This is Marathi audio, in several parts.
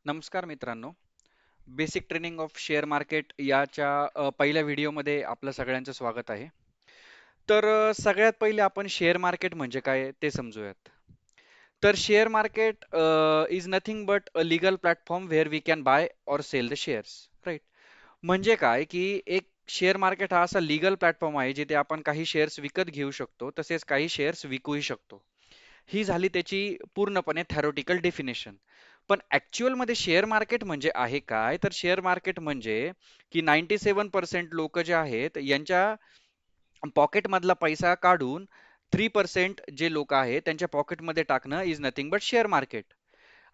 नमस्कार मित्रांनो. Basic training of share market याच्या पहिल्या व्हिडिओमध्ये आपलं सगळ्यांचं स्वागत आहे. तर सगळ्यात पहिले आपण शेअर मार्केट म्हणजे काय ते समजूयात. तर share market is nothing but a legal platform where we can buy or sell the shares. Right. म्हणजे काय की एक शेअर मार्केट हा असा लीगल प्लॅटफॉर्म आहे जिथे आपण काही शेअर्स विकत घेऊ शकतो तसेच काही शेअर्स विकूही शकतो. ही झाली त्याची पूर्णपणे थेरोटिकल डेफिनेशन. पण ऍक्च्युअल मध्ये शेअर मार्केट म्हणजे आहे काय, तर शेअर मार्केट म्हणजे की 97% लोक जे आहेत यांच्या पॉकेट मधला पैसा काढून 3% जे लोक आहेत त्यांच्या पॉकेटमध्ये टाकणं is nothing but share market.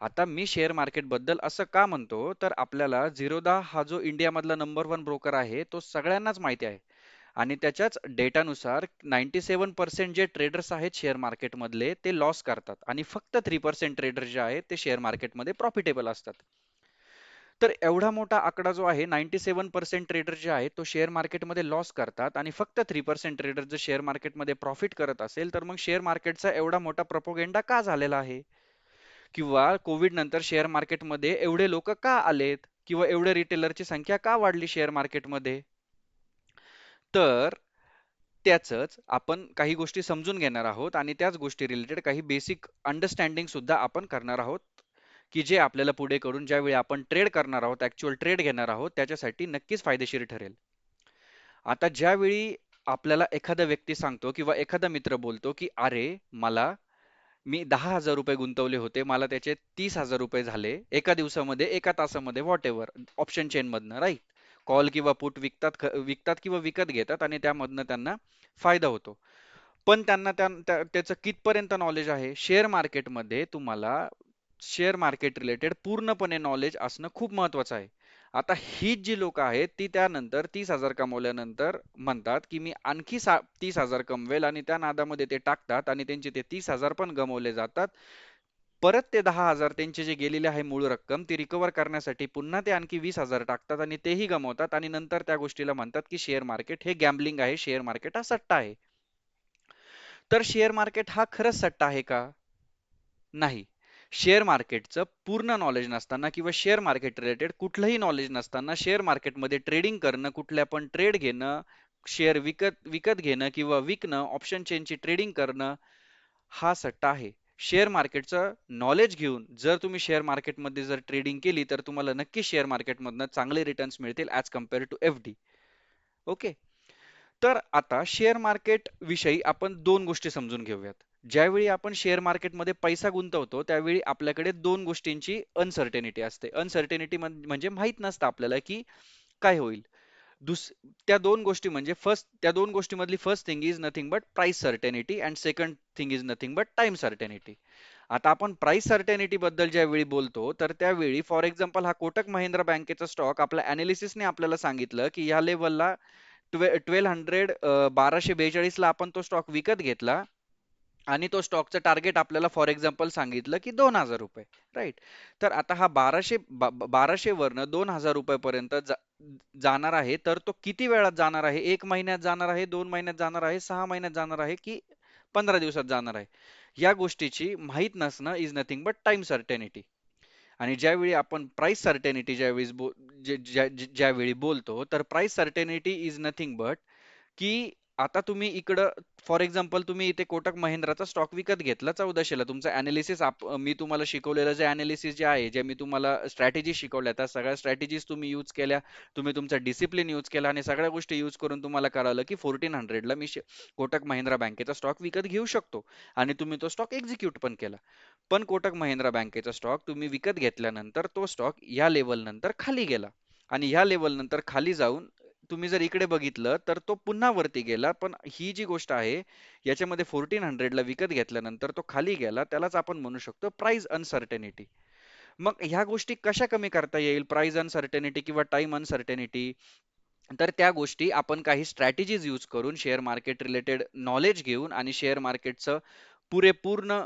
आता मी शेअर मार्केट बद्दल असं का म्हणतो, तर आपल्याला झिरोधा हा जो इंडियामधला नंबर वन ब्रोकर आहे तो सगळ्यांनाच माहिती आहे. आणि त्याच्याच डेटानुसार 97% जे ट्रेडर्स आहेत शेअर मार्केटमधले ते लॉस करतात आणि फक्त 3% ट्रेडर जे आहेत ते शेअर मार्केटमध्ये प्रॉफिटेबल असतात. तर एवढा मोठा आकडा जो आहे, 97% ट्रेडर जे आहेत तो शेअर मार्केटमध्ये लॉस करतात आणि फक्त 3% ट्रेडर जर शेअर मार्केटमध्ये प्रॉफिट करत असेल, तर मग शेअर मार्केटचा एवढा मोठा प्रोपोगेंडा का झालेला आहे? किंवा कोविड नंतर शेअर मार्केटमध्ये एवढे लोक का आलेत? किंवा एवढे रिटेलरची संख्या का वाढली शेअर मार्केटमध्ये? तर त्याचंच आपण काही गोष्टी समजून घेणार आहोत आणि त्याच गोष्टी रिलेटेड काही बेसिक अंडरस्टँडिंग सुद्धा आपण करणार आहोत, की जे आपल्याला पुढे करून ज्यावेळी आपण ट्रेड करणार आहोत, ऍक्च्युअल ट्रेड घेणार आहोत, त्याच्यासाठी नक्कीच फायदेशीर ठरेल. आता ज्यावेळी आपल्याला एखादा व्यक्ती सांगतो किंवा एखादा मित्र बोलतो, की "अरे, मी 10,000 रुपये गुंतवले होते. मला त्याचे 30,000 रुपये झाले. एका दिवसामध्ये, एका तासामध्ये, व्हॉटएव्हर ऑप्शन चेनमधनं." राइट? कॉल किंवा पुट विकतात किंवा विकत घेतात आणि त्यामधनं त्यांना फायदा होतो. पण त्यांना त्याचं कितपर्यंत नॉलेज आहे? शेअर मार्केटमध्ये तुम्हाला शेअर मार्केट रिलेटेड पूर्णपणे नॉलेज असणं खूप महत्वाचं आहे. आता हीच जी लोकं आहेत, ती त्यानंतर 30,000 कमवल्यानंतर म्हणतात, की मी आणखी 30,000 कमवेल आणि त्या नादामध्ये ते टाकतात आणि त्यांचे ते 30,000 पण गमावले जातात. परत ते 10,000 त्यांचे जे गेलेले आहे मूळ रक्कम, ती रिकव्हर करण्यासाठी पुन्हा ते आणखी 20,000 टाकतात आणि तेही गमावतात आणि नंतर त्या गोष्टीला म्हणतात, की शेअर मार्केट हे गॅम्बलिंग आहे, शेअर मार्केट हा सट्टा आहे. तर शेअर मार्केट हा खरंच सट्टा आहे का? नाही. शेअर मार्केटचं पूर्ण नॉलेज नसताना किंवा शेअर मार्केट रिलेटेड कुठलंही नॉलेज नसताना शेअर मार्केटमध्ये ट्रेडिंग करणं, कुठल्या पण ट्रेड घेणं, शेअर विकत विकत घेणं किंवा विकणं, ऑप्शन चेनची ट्रेडिंग करणं, हा सट्टा आहे. शेअर मार्केटचं नॉलेज घेऊन जर तुम्ही शेअर मार्केटमध्ये जर ट्रेडिंग केली, तर तुम्हाला नक्की शेअर मार्केटमधनं चांगले रिटर्न्स मिळतील as compare to FD. Okay. तर आता शेअर मार्केट विषयी आपण दोन गोष्टी समजून घेऊयात. ज्यावेळी आपण शेअर मार्केटमध्ये पैसा गुंतवतो, त्यावेळी आपल्याकडे दोन गोष्टींची अनसर्टेनिटी असते. अनसर्टेनिटी म्हणजे माहित नसतं आपल्याला की काय होईल. दुस त्या दोन गोष्टी म्हणजे त्या दोन गोष्टीमधली first thing is nothing but price certainty and second thing is nothing but time certainty. आता आपण प्राइस सर्टेनिटी बद्दल ज्यावेळी बोलतो, तर त्यावेळी फॉर एक्झाम्पल हा कोटक महिंद्रा बँकेचा स्टॉक आपल्या अनालिसिसने आपल्याला सांगितलं की या लेवलला 1242 ला आपण तो स्टॉक विकत घेतला आणि तो स्टॉकचं टार्गेट आपल्याला फॉर एक्झाम्पल सांगितलं की 2,000 रुपये. राईट. तर आता हा 1200 वरनं 2,000 रुपयापर्यंत जाणार आहे, तर तो किती वेळात जाणार आहे? 1 महिन्यात जाणार आहे, 2 महिन्यात जाणार आहे, 6 महिन्यात जाणार आहे की 15 दिवसात जाणार आहे? या गोष्टीची माहीत नसणं is nothing but time certainty. आणि ज्यावेळी आपण प्राइस सर्टेनिटी ज्यावेळी बोलतो, तर price certainty is nothing but की आता तुम्ही इकडं फॉर एक्झाम्पल तुम्ही इथे कोटक महिंद्राचा स्टॉक विकत घेतला 1400 ला. तुमचं अनालिसिस मी तुम्हाला शिकवलेलं जे अनालिसिस जे आहे, जे मी तुम्हाला स्ट्रॅटेजी शिकवल्या, त्या सगळ्या स्ट्रॅटेजीज तुम्ही यूज केल्या. तुम्ही तुमचा डिसिप्लिन यूज केला आणि सगळ्या गोष्टी यूज करून तुम्हाला कळालं की 1400 ला मी कोटक महिंद्रा बँकेचा स्टॉक विकत घेऊ शकतो आणि तुम्ही तो स्टॉक एक्झिक्यूट पण केला. पण कोटक महिंद्रा बँकेचा स्टॉक तुम्ही विकत घेतल्यानंतर तो स्टॉक या लेवल नंतर खाली गेला आणि या लेवल नंतर खाली जाऊन तुम्ही जर इकडे बघितलं तर तो पुन्हा वरती गेला. पण ही जी गोष्ट आहे याच्यामध्ये 1400 ला विकत घेतल्यानंतर तो खाली गेला, त्यालाच आपण म्हणू शकतो प्राइस अनसर्टेनिटी. मग ह्या गोष्टी कशा कमी करता येईल, प्राइस अनसर्टेनिटी किंवा टाइम अनसर्टेनिटी? तर त्या गोष्टी आपण काही स्ट्रॅटेजीज यूज करून शेअर मार्केट रिलेटेड नॉलेज घेऊन आणि शेअर मार्केटचं पुरेपूर्ण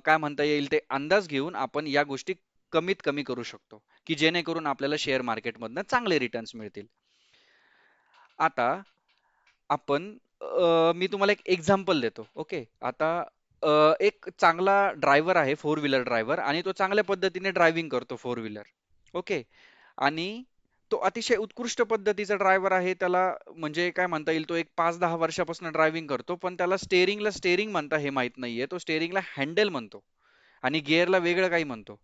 काय म्हणता येईल ते अंदाज घेऊन आपण या गोष्टी कमीत कमी करू शकतो, की जेणेकरून आपल्याला शेअर मार्केटमधनं चांगले रिटर्न्स मिळतील. आता आपण मी तुम्हाला एक एक्झाम्पल देतो. ओके. आता एक चांगला ड्रायव्हर आहे, फोर व्हीलर ड्रायव्हर, आणि तो चांगल्या पद्धतीने ड्रायव्हिंग करतो फोर व्हीलर. ओके. आणि तो अतिशय उत्कृष्ट पद्धतीचा ड्रायव्हर आहे. त्याला म्हणजे काय म्हणता येईल, तो एक 5-10 वर्षापासून ड्रायव्हिंग करतो, पण त्याला स्टेअरिंगला स्टेअरिंग म्हणता हे माहीत नाहीये. तो स्टेअरिंगला हँडल म्हणतो आणि गिअरला वेगळं काही म्हणतो.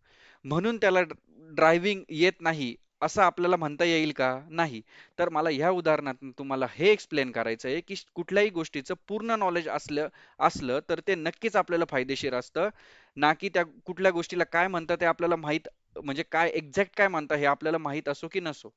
म्हणून त्याला ड्रायव्हिंग येत नाही, असं आपल्याला म्हणता येईल का? नाही. तर मला ह्या उदाहरणातून तुम्हाला हे एक्सप्लेन करायचं आहे, की कुठल्याही गोष्टीचं पूर्ण नॉलेज असलं असलं तर ते नक्कीच आपल्याला फायदेशीर असतं. ना की त्या कुठल्या गोष्टीला काय म्हणतात ते आपल्याला माहीत, म्हणजे काय एक्झॅक्ट काय म्हणता हे आपल्याला माहीत असो की नसो.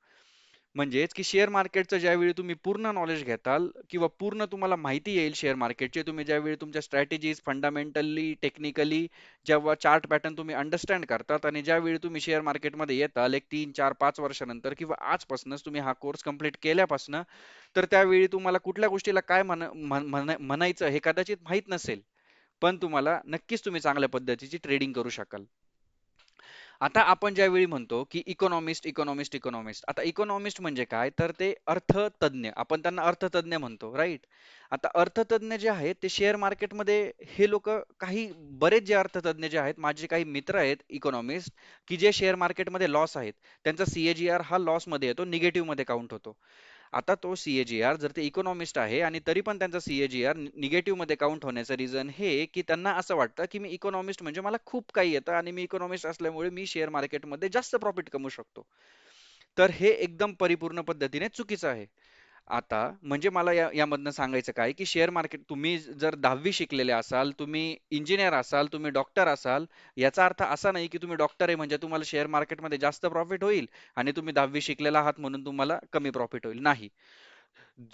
म्हणजेच की शेअर मार्केटचं ज्यावेळी तुम्ही पूर्ण नॉलेज घेताल किंवा पूर्ण तुम्हाला माहिती येईल शेअर मार्केटची, तुम्ही ज्यावेळी तुमच्या स्ट्रॅटेजीज फंडामेंटली टेक्निकली जेव्हा चार्ट पॅटर्न तुम्ही अंडरस्टँड करतात आणि ज्यावेळी तुम्ही शेअर मार्केटमध्ये येताल एक 3 4 5 वर्षानंतर किंवा आजपासूनच तुम्ही हा कोर्स कंप्लीट केल्यापासून, तर त्यावेळी तुम्हाला कुठल्या गोष्टीला काय म्हणायचं हे कदाचित माहीत नसेल, पण तुम्हाला नक्कीच तुम्ही चांगल्या पद्धतीची ट्रेडिंग करू शकाल. आता आपण ज्यावेळी म्हणतो की इकॉनॉमिस्ट इकॉनॉमिस्ट इकॉनॉमिस्ट, आता इकॉनॉमिस्ट म्हणजे काय, तर ते अर्थतज्ञ, आपण त्यांना अर्थतज्ञ म्हणतो, राईट? आता अर्थतज्ञ जे आहेत ते शेअर मार्केटमध्ये, हे लोक काही बरेच जे अर्थतज्ञ जे आहेत, माझे काही मित्र आहेत इकॉनॉमिस्ट, की जे शेअर मार्केटमध्ये लॉस आहेत, त्यांचा सीएजीआर हा लॉस मध्ये येतो, निगेटिव्ह मध्ये काउंट होतो. आता तो सीएजीआर, जर ते इकॉनॉमिस्ट आहे आणि तरी पण त्यांचा सीएजीआर निगेटिव्ह मध्ये काउंट होण्याचं रिझन हे, की त्यांना असं वाटतं की मी इकॉनॉमिस्ट म्हणजे मला खूप काही येतं आणि मी इकॉनॉमिस्ट असल्यामुळे मी शेअर मार्केटमध्ये जास्त प्रॉफिट कमवू शकतो. तर हे एकदम परिपूर्ण पद्धतीने चुकीचं आहे. आता म्हणजे मला यामधनं सांगायचं काय, की शेअर मार्केट, तुम्ही जर 10वी शिकलेले असाल, तुम्ही इंजिनियर असाल, तुम्ही डॉक्टर असाल, याचा अर्थ असा नाही की तुम्ही डॉक्टर आहे म्हणजे तुम्हाला शेअर मार्केटमध्ये जास्त प्रॉफिट होईल आणि तुम्ही 10वी शिकलेला आहात म्हणून तुम्हाला कमी प्रॉफिट होईल. नाही.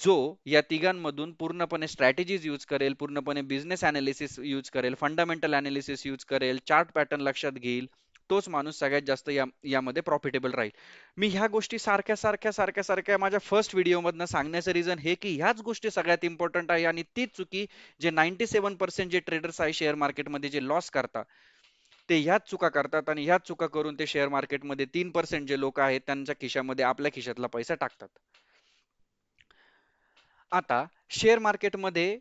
जो या तिघांमधून पूर्णपणे स्ट्रॅटेजीज यूज करेल, पूर्णपणे बिझनेस अनालिसिस यूज करेल, फंडामेंटल अनालिसिस यूज करेल, चार्ट पॅटर्न लक्षात घेईल, तोच माणूस सगळ्यात जास्त यामध्ये प्रॉफिटेबल राहील. मी ह्या गोष्टी सारख्या सारख्या सारख्या सारख्या माझ्या फर्स्ट व्हिडिओमधनं सांगण्याचं रिझन हे, की ह्याच गोष्टी सगळ्यात इम्पॉर्टंट आहे आणि तीच चुकी जे 97% जे ट्रेडर्स आहे शेअर मार्केटमध्ये जे लॉस करतात, ते ह्याच चुका करतात आणि ह्याच चुका करून ते शेअर मार्केटमध्ये 3% जे लोक आहेत त्यांच्या खिशामध्ये आपल्या खिशातला पैसा टाकतात. आता शेअर मार्केटमध्ये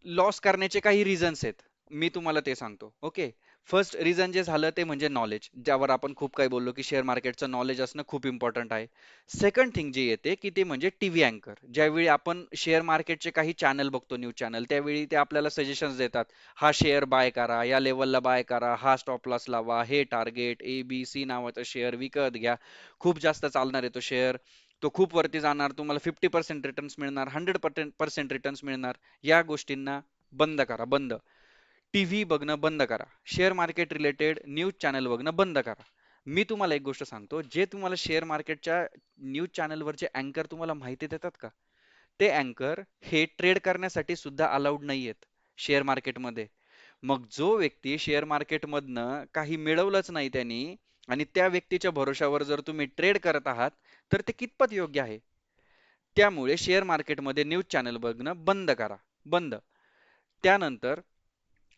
लॉस करण्याचे काही रिझन्स आहेत. मी तुम्हाला ते सांगतो. ओके. फर्स्ट रिझन जे झालं ते म्हणजे नॉलेज. ज्यावर आपण खूप काही बोललो, की शेअर मार्केटचं नॉलेज असणं खूप इम्पॉर्टंट आहे. सेकंड थिंग जी येते, की ते म्हणजे टीव्ही अँकर. ज्यावेळी आपण शेअर मार्केटचे काही चॅनल बघतो, न्यूज चॅनल, त्यावेळी ते आपल्याला सजेशन्स देतात. हा शेअर बाय करा, या लेव्हलला बाय करा, हा स्टॉप लॉस लावा, हे टार्गेट ABC नावाचा शेअर विकत घ्या. खूप जास्त चालणार आहे तो शेअर. तो खूप वरती जाणार, तुम्हाला 50% रिटर्न्स मिळणार, 100% रिटर्न्स मिळणार. या गोष्टींना बंद करा, बंद. टीव्ही बघणं बंद करा. Share market related news channel बघणं बंद करा. मी तुम्हाला एक गोष्ट सांगतो, जे तुम्हाला शेअर मार्केटच्या न्यूज चॅनलवरचे अँकर तुम्हाला माहिती देतात का, ते अँकर हे ट्रेड करण्यासाठी सुद्धा अलाउड नाहीयेत शेअर मार्केटमध्ये. मग जो व्यक्ती शेअर मार्केटमधनं काही मिळवलंच नाही त्यांनी आणि त्या व्यक्तीच्या भरोशावर जर तुम्ही ट्रेड करत आहात, तर ते कितपत योग्य आहे? त्यामुळे शेअर मार्केटमध्ये न्यूज चॅनल बघणं बंद करा, बंद. त्यानंतर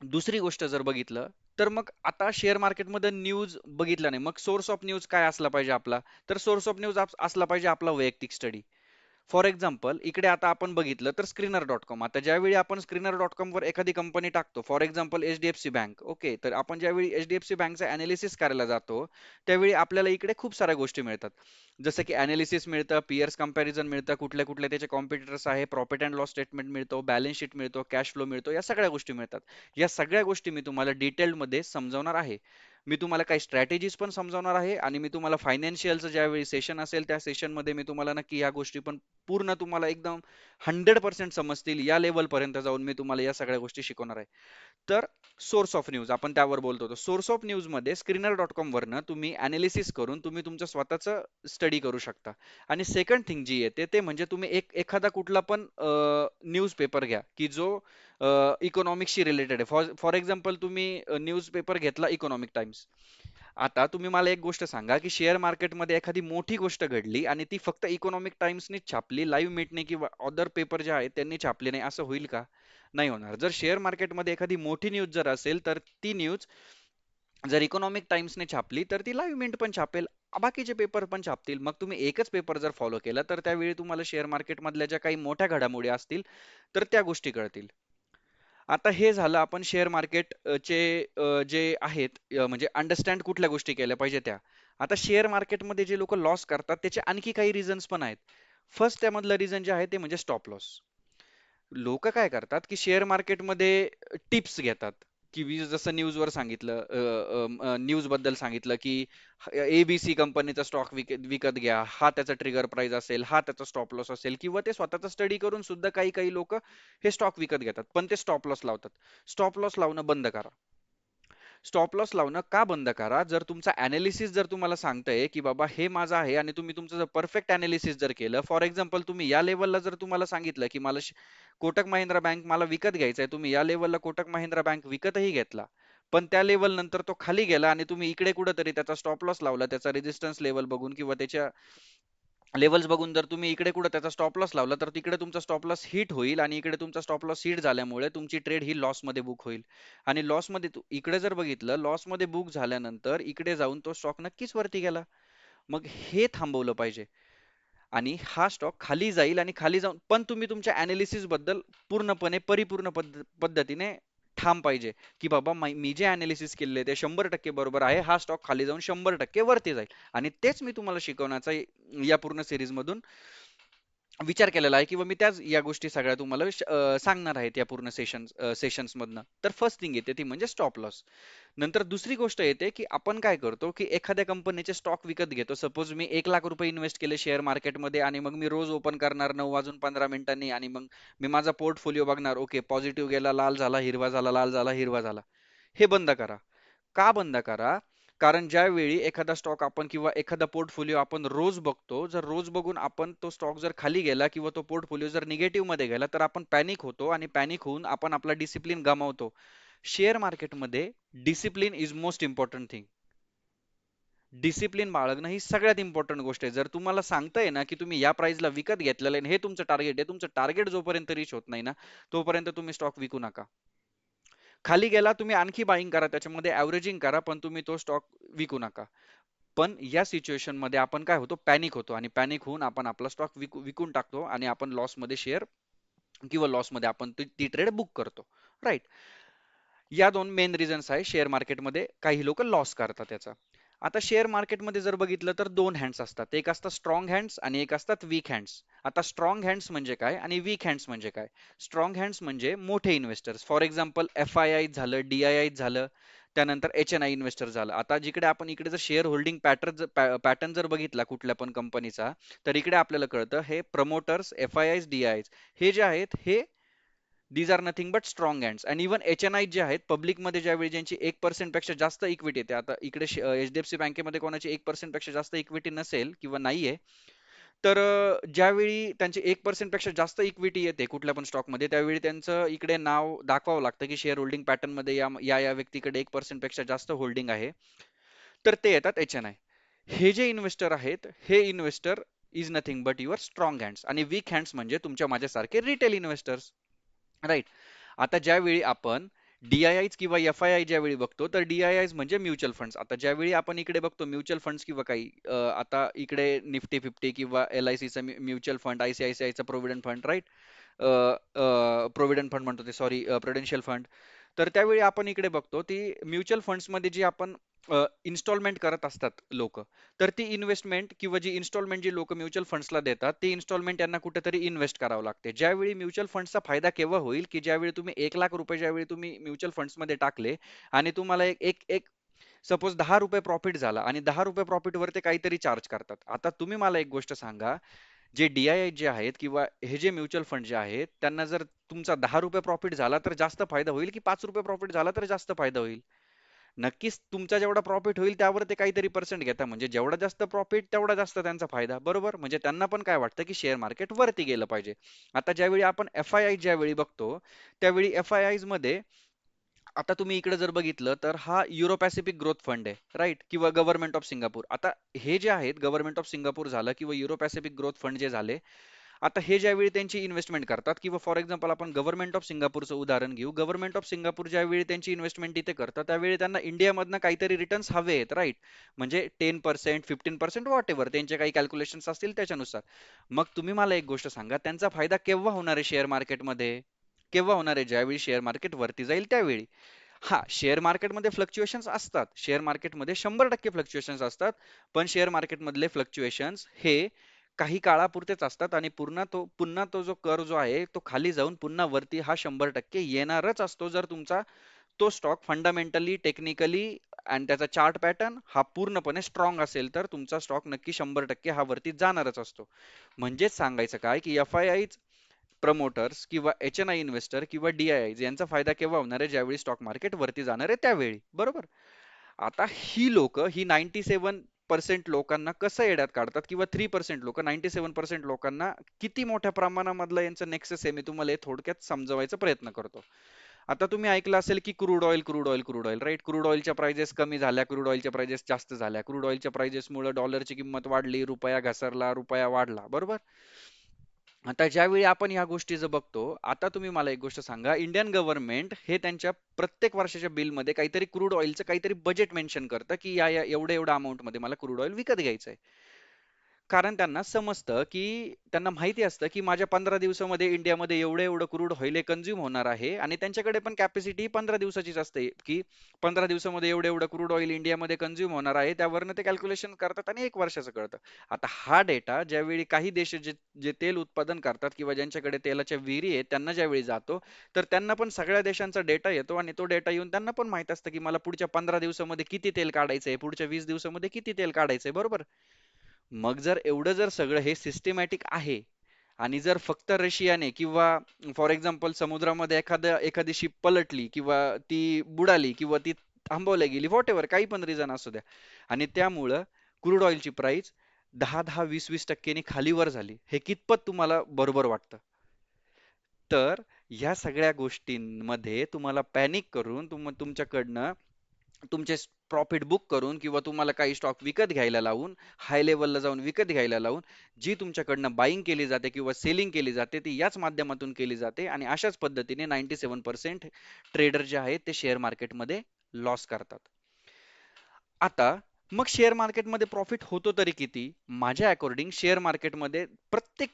दुसरी गोष्ट जर बघितलं, तर मग आता शेअर मार्केटमध्ये न्यूज बघितला नाही, मग सोर्स ऑफ न्यूज काय असला पाहिजे आपला? तर सोर्स ऑफ न्यूज असला पाहिजे आपला वैयक्तिक स्टडी. फॉर एक्झाम्पल, इकडे आता आपण बघितलं तर स्क्रीनर.com. आता ज्यावेळी आपण स्क्रीनर.com वर एखादी कंपनी टाकतो, for example HDFC bank, okay, तर आपण ज्यावेळी HDFC बँकचा अनालिसिस करायला जातो, त्यावेळी आपल्याला इकडे खूप साऱ्या गोष्टी मिळतात. जसं की अनालिसिस मिळतं, पियर्स कंपॅरिझन मिळतं, कुठल्या कुठल्या त्याचे कॉम्पिटिटर्स आहे, प्रॉफिट अँड लॉस स्टेटमेंट मिळतो, बॅलन्स शीट मिळतो, कॅश फ्लो मिळतो, या सगळ्या गोष्टी मिळतात. या सगळ्या गोष्टी मी तुम्हाला डिटेलमध्ये समजावणार आहे. मी तुम्हाला काही स्ट्रॅटेजीज पण समजावणार आहे आणि मी तुम्हाला फायनान्शियलचं ज्यावेळी सेशन असेल त्या सेशनमध्ये मी तुम्हाला नक्की या गोष्टी पण पूर्ण तुम्हाला एकदम 100% समजतील या लेवल पर्यंत जाऊन मी तुम्हाला या सगळ्या गोष्टी शिकवणार आहे. तर सोर्स ऑफ न्यूज आपण त्यावर बोलतो होतो. सोर्स ऑफ न्यूज मध्ये स्क्रीनर.com वरनं तुम्ही अनालिसिस करून तुम्ही तुमचं स्वतःचं स्टडी करू शकता. आणि सेकंड थिंग जी येते ते म्हणजे तुम्ही एखादा कुठला पण न्यूज पेपर घ्या, की जो इकॉनॉमिक्सशी रिलेटेड आहे. फॉर फॉर एक्झाम्पल तुम्ही न्यूज पेपर घेतला इकॉनॉमिक टाइम्स. आता तुम्ही मला एक गोष्ट सांगा, की शेअर मार्केटमध्ये एखादी मोठी गोष्ट घडली आणि ती फक्त इकॉनॉमिक टाइम्सनीच छापली, लाईव्ह मिटने किंवा अदर पेपर जे आहेत त्यांनी छापली नाही, असं होईल का? नाही होणार. जर शेअर मार्केटमध्ये एखादी मोठी न्यूज जर असेल, तर ती न्यूज जर इकॉनॉमिक टाइम्सने छापली, तर ती लाईव्ह मिंट पण छापेल. बाकीचे पेपर पण छापतील. मग तुम्ही एकच पेपर जर फॉलो केला, तर त्यावेळी तुम्हाला शेअर मार्केटमधल्या ज्या काही मोठ्या घडामोडी असतील, तर त्या गोष्टी कळतील. आता हे झालं आपण शेअर मार्केट चे जे आहेत म्हणजे अंडरस्टँड कुठल्या गोष्टी केल्या पाहिजे त्या. आता शेअर मार्केटमध्ये जे लोक लॉस करतात त्याचे आणखी काही रिझन्स पण आहेत. फर्स्ट त्यामधलं रिझन जे आहे ते म्हणजे स्टॉप लॉस. लोक काय करतात की शेअर मार्केटमध्ये टिप्स घेतात, की जसं न्यूजवर सांगितलं, न्यूज बद्दल सांगितलं की एबीसी कंपनीचा स्टॉक विकत विकत घ्या, हा त्याचा ट्रिगर प्राइस असेल, हा त्याचा स्टॉप लॉस असेल, किंवा ते स्वतःचा स्टडी करून सुद्धा काही काही लोक हे स्टॉक विकत घेतात, पण ते स्टॉप लॉस लावतात. स्टॉप लॉस लावणं बंद करा. स्टॉप लॉस लावणं का बंद करा? जर तुमचा अनालिसिस जर तुम्हाला सांगतंय की बाबा हे माझं आहे आणि तुम्ही तुमचं जर परफेक्ट अनालिसिस जर केलं, फॉर एक्झाम्पल तुम्ही या लेवलला जर तुम्हाला सांगितलं की मला कोटक महिंद्रा बँक मला विकत घ्यायचंय, तुम्ही या लेवलला कोटक महिंद्रा बँक विकतही घेतला, पण त्या लेवल नंतर तो खाली गेला आणि तुम्ही इकडे कुठेतरी त्याचा स्टॉप लॉस लावला, त्याचा रेजिस्टन्स लेवल बघून किंवा त्याच्या लेवल्स बघून जर तुम्ही इकडे कुठे त्याचा स्टॉप लॉस लावला, तर तिकडे तुमचा स्टॉप लॉस हिट होईल आणि इकडे तुमचा स्टॉप लॉस हिट झाल्यामुळे तुमची ट्रेड ही लॉस मध्ये बुक होईल. आणि लॉस मध्ये इकडे जर बघितलं, लॉस मध्ये बुक झाल्यानंतर इकडे जाऊन तो स्टॉक नक्कीच वरती गेला. मग हे थांबवलं पाहिजे आणि हा स्टॉक खाली जाईल आणि खाली जाऊन पण तुम्ही तुमच्या अनालिसिस बद्दल पूर्णपणे परिपूर्ण पद्धतीने ठाम पाहिजे, की बाबा मी जे अनालिसिस केलेले ते 100% बरोबर आहे, हा स्टॉक खाली जाऊन 100% वरती जाईल. आणि तेच मी तुम्हाला शिकवण्याचा या पूर्ण सिरीज मधून विचार केलेला आहे, किंवा मी त्याच या गोष्टी सगळ्या तुम्हाला सांगणार आहेत या पूर्ण सेशन्स मधनं. तर फर्स्ट थिंग येते ती म्हणजे स्टॉप लॉस. नंतर दुसरी गोष्ट येते की आपण काय करतो की एखाद्या कंपनीचे स्टॉक विकत घेतो. सपोज मी 1 लाख रुपये इन्व्हेस्ट केले शेअर मार्केटमध्ये आणि मग मी रोज ओपन करणार 9 वाजून 15 मिनिटांनी आणि मग मी माझा पोर्टफोलिओ बघणार. ओके, पॉझिटिव्ह गेला, लाल झाला, हिरवा झाला, लाल झाला, हिरवा झाला. हे बंद करा. का बंद करा? कारण ज्यावेळी एखादा स्टॉक आपण किंवा एखादा पोर्टफोलिओ आपण रोज बघतो, जर रोज बघून आपण तो स्टॉक जर खाली गेला किंवा तो पोर्टफोलिओ जर निगेटिव्ह मध्ये गेला, तर आपण पॅनिक होतो आणि पॅनिक होऊन आपण आपला डिसिप्लिन गमावतो. शेअर मार्केटमध्ये discipline is most important thing. Discipline बाळगणं ही सगळ्यात इम्पॉर्टंट गोष्ट आहे. जर तुम्हाला सांगताय ना की तुम्ही या प्राइसला विकत घेतलेलं आहे आणि हे तुमचं टार्गेट आहे, तुमचं टार्गेट जोपर्यंत रीच होत नाही ना, तोपर्यंत तुम्ही स्टॉक विकू नका. खाली गेला तुम्ही आणखी बाईंग करा, त्याच्यामध्ये ऍव्हरेजिंग करा, पण तुम्ही तो स्टॉक विकू नका. पण या सिच्युएशन मध्ये आपण काय होतो, पॅनिक होतो आणि पॅनिक होऊन आपण आपला स्टॉक विकून टाकतो आणि आपण लॉस मध्ये शेअर किंवा लॉस मध्ये आपण ती ट्रेड बुक करतो. राईट. या दोन मेन रिझन्स आहे शेअर मार्केटमध्ये काही लोक लॉस करतात त्याचा. आता शेअर मार्केटमध्ये जर बघितलं तर दोन हँड्स असतात, एक असतात स्ट्रॉंग हँड्स आणि एक असतात वीक हँड्स. आता स्ट्रॉंग हँड्स म्हणजे काय आणि वीक हँड्स म्हणजे काय? स्ट्रॉंग हँड्स म्हणजे मोठे इन्व्हेस्टर्स, फॉर एक्झाम्पल FII झालं, DII झालं, त्यानंतर HNI इन्व्हेस्टर झालं. आता जिकडे आपण इकडे जर शेअर होल्डिंग पॅटर्न जर बघितला कुठल्या पण कंपनीचा, तर इकडे आपल्याला कळतं हे प्रमोटर्स, FIIs, DIIs हे जे आहेत हे these are nothing but strong hands. आणि इव्हन HNI जे आहेत पब्लिकमध्ये ज्यावेळी ज्यांची 1% पेक्षा जास्त इक्विटी येते, आता इकडे HDFC बँकेमध्ये कोणाची 1% पेक्षा जास्त इक्विटी नसेल किंवा नाहीये, तर ज्यावेळी त्यांची 1% पेक्षा जास्त इक्विटी येते कुठल्या पण स्टॉकमध्ये, त्यावेळी त्यांचं इकडे नाव दाखवावं लागतं की शेअर होल्डिंग पॅटर्न मध्ये या या या व्यक्तीकडे 1% पेक्षा जास्त होल्डिंग आहे. तर ते येतात HNI. हे जे इन्व्हेस्टर आहेत हे investor is nothing but your strong hands. आणि वीक हँड्स म्हणजे तुमच्या माझ्यासारखे रिटेल इन्व्हेस्टर्स. राईट. आता ज्यावेळी आपण DIIs किंवा FII ज्यावेळी बघतो, तर DIIs म्हणजे म्युच्युअल फंड्स. आता ज्यावेळी आपण इकडे बघतो म्युच्युअल फंड्स किंवा काही आता इकडे निफ्टी 50 किंवा LICचा म्युच्युअल फंड, ICICIचा provident fund, right, provident fund म्हणतो ते, सॉरी, प्रुडेन्शियल फंड. तर त्यावेळी आपण इकडे बघतो ती म्युच्युअल फंड्समध्ये जी आपण इन्स्टॉलमेंट करत असतात लोक, तर ती इन्व्हेस्टमेंट किंवा जी इन्स्टॉलमेंट जी लोक म्युच्युअल फंड्सला देतात, ती इन्स्टॉलमेंट यांना कुठेतरी इन्व्हेस्ट करावं लागते. ज्यावेळी म्युच्युअल फंड्सचा फायदा केव्हा होईल, की ज्यावेळी तुम्ही 1 लाख रुपये ज्यावेळी तुम्ही म्युच्युअल फंड्समध्ये टाकले आणि तुम्हाला एक एक एक सपोज 10 रुपये प्रॉफिट झाला आणि 10 रुपये प्रॉफिट वर ते काहीतरी चार्ज करतात. आता तुम्ही मला एक गोष्ट सांगा, जे DII जे आहेत किंवा हे जे म्युच्युअल फंड जे आहेत, त्यांना जर तुमचा 10 रुपये प्रॉफिट झाला तर जास्त फायदा होईल, की 5 रुपये प्रॉफिट झाला तर जास्त फायदा होईल? नक्कीच तुमचा जेवढा प्रॉफिट होईल त्यावर ते काहीतरी पर्सेंट घेतात, म्हणजे जेवढा जास्त प्रॉफिट तेवढा जास्त त्यांचा फायदा, बरोबर? म्हणजे त्यांना पण काय वाटतं की शेअर मार्केट वरती गेलं पाहिजे. आता ज्यावेळी आपण FII ज्यावेळी बघतो, त्यावेळी FIIs मध्ये आता तुम्ही इकडे जर बघितलं तर हा युरो पॅसिफिक ग्रोथ फंड आहे, राईट, किंवा गव्हर्नमेंट ऑफ सिंगापूर. आता हे जे आहेत गव्हर्नमेंट ऑफ सिंगापूर झालं किंवा युरो पॅसिफिक ग्रोथ फंड जे झाले, आता हे ज्यावेळी त्यांची इन्व्हेस्टमेंट करतात किंवा फॉर एक्झाम्पल आपण गव्हर्नमेंट ऑफ सिंगापूरचं उदाहरण घेऊ, गव्हर्नमेंट ऑफ सिंगापूर ज्यावेळी त्यांची इन्व्हेस्टमेंट इथे करतात, त्यावेळी त्यांना इंडियामधनं काहीतरी रिटर्न्स हवे आहेत, राईट, म्हणजे 10%, 15%, वॉट एव्हर त्यांचे काही कॅल्क्युलेशन्स असतील त्याच्यानुसार. मग तुम्ही मला एक गोष्ट सांगा, त्यांचा फायदा केव्हा होणार आहे शेअर मार्केटमध्ये? केव्हा होणार आहे? ज्यावेळी शेअर मार्केट वरती जाईल त्यावेळी. हां, शेअर मार्केटमध्ये फ्लक्च्युएशन्स असतात. शेअर मार्केटमध्ये 100% फ्लक्च्युएशन्स असतात. पण शेअर मार्केटमधले फ्लक्च्युएशन्स हे काही काळापुरतेच असतात आणि पुन्हा तो जो कर्व जो आहे, तो खाली जाऊन पुन्हा वरती हा 100% येणारच असतो. जर तुमचा तो स्टॉक फंडामेंटली, टेक्निकली आणि त्याचा चार्ट पॅटर्न हा पूर्णपणे स्ट्राँग असेल, तर तुमचा स्टॉक नक्की 100% हा वरती जाणारच असतो. म्हणजेच सांगायचं काय, की एफ-आय-आयज, प्रमोटर्स किंवा एच-एन-आय इन्व्हेस्टर किंवा डी-आय-आयज यांचा फायदा केव्हा होणार आहे? ज्यावेळी स्टॉक मार्केट वरती जाणार आहे त्यावेळी, बरोबर? आता ही लोकं, ही 97% लोकांना कसं येड्यात काढतात किंवा 3% लोकं 97% लोकांना किती मोठ्या प्रमाणामधलं यांचं नेक्सस आहे, मी तुम्हाला हे थोडक्यात समजवायचा प्रयत्न करतो. आता तुम्ही ऐकलं असेल की crude oil, crude oil, crude oil, right? Crude ऑइलच्या प्राइजेस कमी झाल्या, क्रूड ऑइलच्या प्राइजेस जास्त झाल्या. क्रूड ऑइलच्या प्राइजेसमुळे डॉलरची किंमत वाढली, रुपया घसरला, रुपया वाढला, बरोबर? आता ज्यावेळी आपण ह्या गोष्टी जर बघतो, आता तुम्ही मला एक गोष्ट सांगा, इंडियन गव्हर्नमेंट हे त्यांच्या प्रत्येक वर्षाच्या बिलमध्ये काहीतरी क्रूड ऑइलचं काहीतरी बजेट मेन्शन करतं, की या एवढ्या एवढ्या अमाउंटमध्ये मला क्रूड ऑइल विकत घ्यायचं आहे. कारण त्यांना समजतं, की त्यांना माहिती असतं, की माझ्या 15 दिवसामध्ये इंडियामध्ये एवढं-एवढं क्रूड ऑइल हे कन्झ्युम होणार आहे आणि त्यांच्याकडे पण कॅपॅसिटी 15 दिवसाचीच असते, की 15 दिवसामध्ये एवढं-एवढं क्रूड ऑइल इंडियामध्ये कन्झ्युम होणार आहे. त्यावरनं ते कॅल्क्युलेशन करतात आणि 1 वर्षाचं कळतं. आता हा डेटा ज्यावेळी काही देश जे जे तेल उत्पादन करतात किंवा ज्यांच्याकडे तेलाच्या विहिरी आहेत, त्यांना ज्यावेळी जातो, तर त्यांना पण सगळ्या देशांचा डेटा येतो आणि तो डेटा येऊन त्यांना पण माहीत असतं, की मला पुढच्या 15 दिवसामध्ये किती तेल काढायचंय, पुढच्या 20 दिवसामध्ये किती तेल काढायचंय, बरोबर? मग जर एवढं सगळं हे सिस्टमॅटिक आहे आणि जर फक्त रशियाने किंवा फॉर एक्झाम्पल समुद्रामध्ये एखादी शिप पलटली किंवा ती बुडाली किंवा ती थांबवल्या गेली, व्हॉटएव्हर काही पण रिझन असू द्या, आणि त्यामुळं क्रूड ऑइलची प्राइस 10-10, 20-20 टक्क्यांनी खाली वर झाली, हे कितपत तुम्हाला बरोबर वाटतं? तर ह्या सगळ्या गोष्टींमध्ये तुम्हाला पॅनिक करून तुमच्याकडनं तुमचे प्रॉफिट बुक करून किंवा तुम्हाला काही स्टॉक विकत घ्यायला लावून, हाय लेवलला जाऊन विकत घ्यायला लावून, जी तुमच्याकडनं बाईंग केली जाते किंवा सेलिंग केली जाते, ती याच माध्यमातून केली जाते आणि अशाच पद्धतीने 97% ट्रेडर जे आहेत ते शेअर मार्केटमध्ये लॉस करतात. आता मग शेअर मार्केटमध्ये प्रॉफिट होतो तरी किती? माझ्या अकॉर्डिंग शेअर मार्केटमध्ये प्रत्येक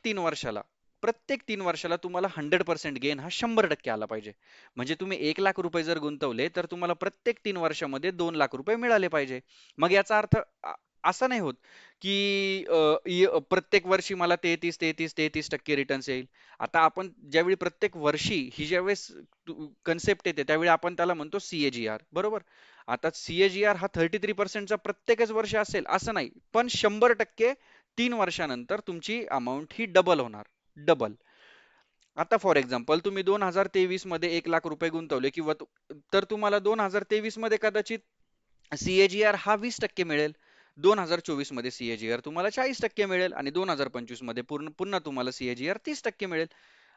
3 वर्षाला तुम्हाला 100% गेन हा 100% आला पाहिजे. म्हणजे तुम्ही 1 लाख रुपये जर गुंतवले, तर तुम्हाला प्रत्येक 3 वर्षामध्ये 2 लाख रुपये मिळाले पाहिजे. मग याचा अर्थ असा नाही होत, की प्रत्येक वर्षी मला 33% रिटर्न्स येईल. आता आपण ज्यावेळी प्रत्येक वर्षी ही ज्यावेळेस कन्सेप्ट येते, त्यावेळी आपण त्याला म्हणतो सी-ए-जी-आर, बरोबर? आता सी-ए-जी-आर हा 33%चा प्रत्येकच वर्ष असेल असं नाही, पण 100% 3 वर्षानंतर तुमची अमाऊंट ही डबल होणार. डबल. आता फॉर एक्झाम्पल तुम्ही 2023 मध्ये 1 लाख रुपये गुंतवले किंवा तर तुम्हाला 2023 मध्ये कदाचित सी-ए-जी-आर हा 20% मिळेल. 2024 मध्ये सी-ए-जी-आर तुम्हाला 40% मिळेल आणि 2025 मध्ये पुन्हा तुम्हाला सी-ए-जी-आर 30% मिळेल.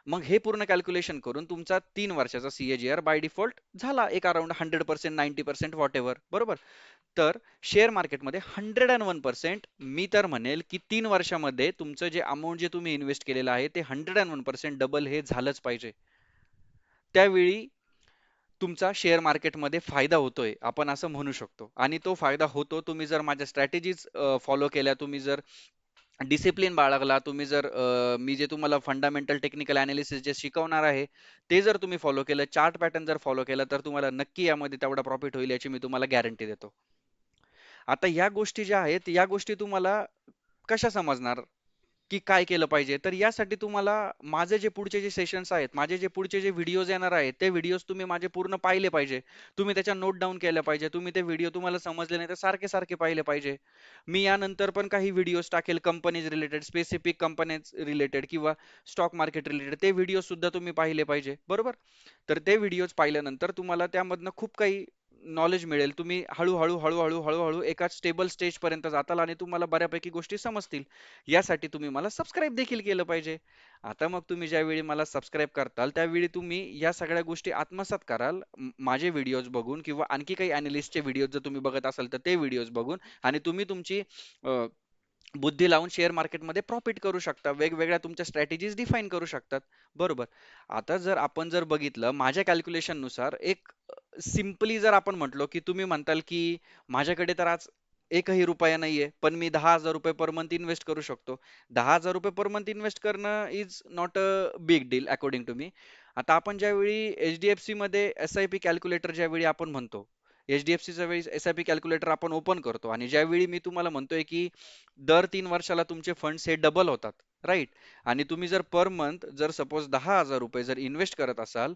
मग हे पूर्ण कॅल्क्युलेशन करून तुमचा 3 वर्षाचा सी-ए-जी-आर बाय डिफॉल्ट झाला एक अराउंड 100%, 90% व्हॉटएव्हर, बरोबर? तर शेअर मार्केटमध्ये 101% मी तर म्हणेल, की 3 वर्षामध्ये तुमचं जे अमाउंट जे तुम्ही इन्व्हेस्ट केलेलं आहे, ते 101% डबल हे झालंच पाहिजे. त्यावेळी तुमचा शेअर मार्केटमध्ये फायदा होतोय, आपण असं म्हणू शकतो. आणि तो फायदा होतो तुम्ही जर माझ्या स्ट्रॅटेजीज फॉलो केल्या, तुम्ही जर डिसिप्लिन बाळगला, तुम्ही जर मी जे तुम्हाला फंडामेंटल टेक्निकल एनालिसिस जे शिकवणार आहे, ते जर तुम्ही फॉलो केलं, चार्ट पॅटर्न जर फॉलो केला, तर तुम्हाला नक्की यामध्ये तेवढा प्रॉफिट होईल याची मी तुम्हाला गॅरंटी देतो. आता या गोष्टी ज्या आहेत, या गोष्टी तुम्हाला कशा समजणार, की काय केलं पाहिजे? तर यासाठी तुम्हाला माझे जे पुढचे जे सेशन्स आहेत, माझे जे पुढचे जे व्हिडिओज येणार आहेत, ते व्हिडिओज तुम्ही माझे पूर्ण पाहिले पाहिजे. तुम्ही त्याच्या नोट डाउन केल्या पाहिजे. तुम्ही ते व्हिडिओ तुम्हाला समजले नाही तर सारखे-सारखे पाहिले पाहिजे. मी यानंतर पण काही व्हिडिओज टाकेल companies related, specific companies related किंवा स्टॉक मार्केट रिलेटेड. ते व्हिडिओ सुद्धा तुम्ही पाहिले पाहिजे. बरोबर? तर ते व्हिडिओज पाहिल्यानंतर तुम्हाला त्यामधनं खूप काही नॉलेज मिळेल. तुम्ही हळू-हळू एका स्टेबल स्टेजपर्यंत जाताल आणि तुम्हाला बऱ्यापैकी गोष्टी समजतील. यासाठी तुम्ही मला सबस्क्राईब देखील केलं पाहिजे. आता मग तुम्ही ज्यावेळी मला सबस्क्राईब करताल, त्यावेळी तुम्ही या सगळ्या गोष्टी आत्मसात कराल. माझे व्हिडिओज बघून किंवा आणखी काही एनालिस्टचे व्हिडिओज जर तुम्ही बघत असाल, तर ते व्हिडिओज बघून आणि तुम्ही तुमची अ, बुद्धी लावून शेअर मार्केटमध्ये प्रॉफिट करू शकता. वेगवेगळ्या तुमच्या स्ट्रॅटेजीज डिफाईन करू शकतात. बरोबर. आता जर आपण बघितलं माझ्या कॅल्क्युलेशननुसार एक सिम्पली जर आपण म्हटलो, की तुम्ही म्हणताल, की माझ्याकडे तर आज एकही रुपया नाहीये, पण मी ₹10,000 पर मंथ इन्व्हेस्ट करू शकतो. ₹10,000 पर मंथ इन्व्हेस्ट करणं is not a big deal according to me. आता आपण ज्यावेळी HDFC मध्ये SIP कॅल्क्युलेटर ज्यावेळी आपण म्हणतो, HDFCच्या वेळी SIP कॅल्क्युलेटर आपण ओपन करतो आणि ज्यावेळी मी तुम्हाला म्हणतोय की दर 3 वर्षाला तुमचे फंड्स हे डबल होतात, राईट? आणि तुम्ही जर पर मंथ जर सपोज 10,000 रुपये जर इन्व्हेस्ट करत असाल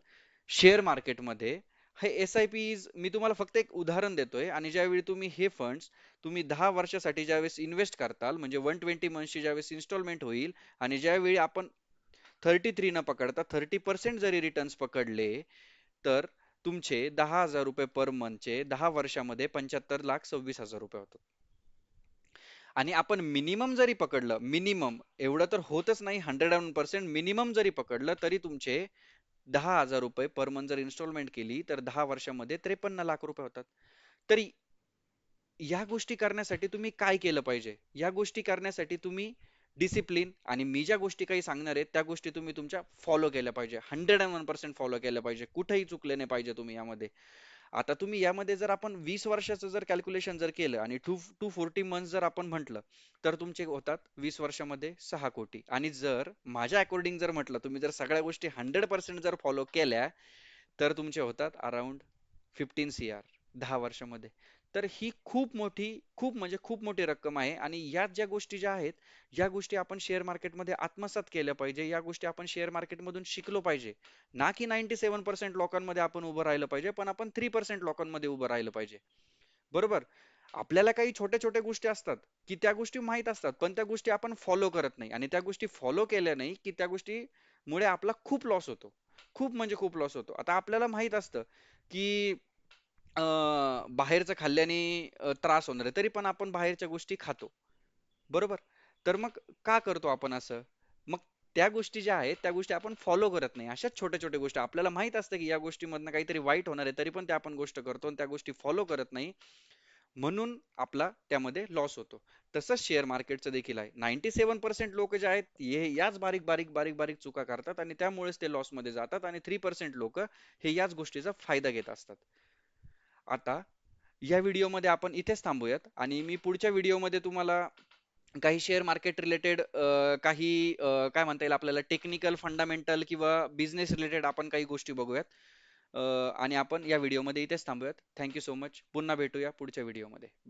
शेअर मार्केटमध्ये, हे SIPs मी तुम्हाला फक्त एक उदाहरण देतोय. आणि ज्यावेळी तुम्ही हे फंड्स तुम्ही 10 वर्षासाठी ज्यावेळेस इन्व्हेस्ट करताल म्हणजे 120 मंथची ज्यावेळेस इन्स्टॉलमेंट होईल आणि ज्यावेळी आपण 33 न पकडता 30% जरी रिटर्न्स पकडले, तर तुमचे 10,000 रुपये पर मंथचे 10 वर्षामध्ये 75,26,000 रुपये होतात. आणि आपण मिनिमम जरी पकडलं, मिनिमम एवढं तर होतच नाही, 101% मिनिमम जरी पकडलं तरी तुमचे 10,000 रुपये पर मंथ जर इन्स्टॉलमेंट केली तर 10 वर्षामध्ये 53 लाख रुपये होतात. तर या गोष्टी करण्यासाठी तुम्ही काय केलं पाहिजे? या गोष्टी करण्यासाठी तुम्ही डिसिप्लिन आणि मी ज्या गोष्टी काही सांगणार आहेत त्या गोष्टी तुम्ही तुमच्या फॉलो केल्या पाहिजे. 101% फॉलो केल्या पाहिजे. कुठेही चुकले नाही पाहिजे तुम्ही यामध्ये. आता तुम्ही यामध्ये जर आपण 20 वर्षाचं जर कॅल्क्युलेशन जर केलं आणि 240 मंथ जर आपण म्हटलं, तर तुमचे होतात 20 वर्षामध्ये 6 कोटी. आणि जर माझ्या अकॉर्डिंग जर म्हटलं, तुम्ही जर सगळ्या गोष्टी 100% जर फॉलो केल्या, तर तुमचे होतात अराउंड 15 CR 10 वर्षामध्ये. तर ही खूप मोठी, खूप म्हणजे खूप मोठी रक्कम आहे. आणि या ज्या गोष्टी ज्या आहेत, या गोष्टी आपण शेअर मार्केटमध्ये आत्मसात केल्या पाहिजे. या गोष्टी आपण शेअर मार्केटमधून शिकलो पाहिजे. ना की 97% लोकांमध्ये आपण उभं राहिलं पाहिजे, पण आपण 3% लोकांमध्ये उभं राहिलं पाहिजे. बरोबर? आपल्याला काही छोट्या छोट्या गोष्टी असतात, की त्या गोष्टी माहीत असतात, पण त्या गोष्टी आपण फॉलो करत नाही. आणि त्या गोष्टी फॉलो केल्या नाही, की त्या गोष्टीमुळे आपला खूप लॉस होतो. खूप म्हणजे खूप लॉस होतो. आता आपल्याला माहित असतं, की बाहेरचं खाल्ल्याने त्रास होणार आहे, तरी पण आपण बाहेरच्या गोष्टी खातो. बरोबर? तर मग का करतो आपण असं? मग त्या गोष्टी ज्या आहेत, त्या गोष्टी आपण फॉलो करत नाही. अशाच छोट्या-छोट्या गोष्टी आपल्याला माहीत असतं, की या गोष्टीमधनं काहीतरी वाईट होणार आहे, तरी पण त्या आपण गोष्ट करतो आणि त्या गोष्टी फॉलो करत नाही. म्हणून आपला त्यामध्ये लॉस होतो. तसंच शेअर मार्केटचं देखील आहे. 97% लोक जे आहेत, हे याच बारीक चुका करतात आणि त्यामुळेच ते लॉसमध्ये जातात आणि 3% लोक हे याच गोष्टीचा फायदा घेत असतात. आता या व्हिडिओमध्ये आपण इथेच थांबूयात आणि मी पुढच्या व्हिडिओमध्ये तुम्हाला काही शेअर मार्केट रिलेटेड काही काय म्हणता येईल आपल्याला टेक्निकल फंडामेंटल किंवा बिझनेस रिलेटेड आपण काही गोष्टी बघूयात. आणि आपण या व्हिडिओमध्ये इथेच थांबूयात. Thank you so much. पुन्हा भेटूया पुढच्या व्हिडिओमध्ये.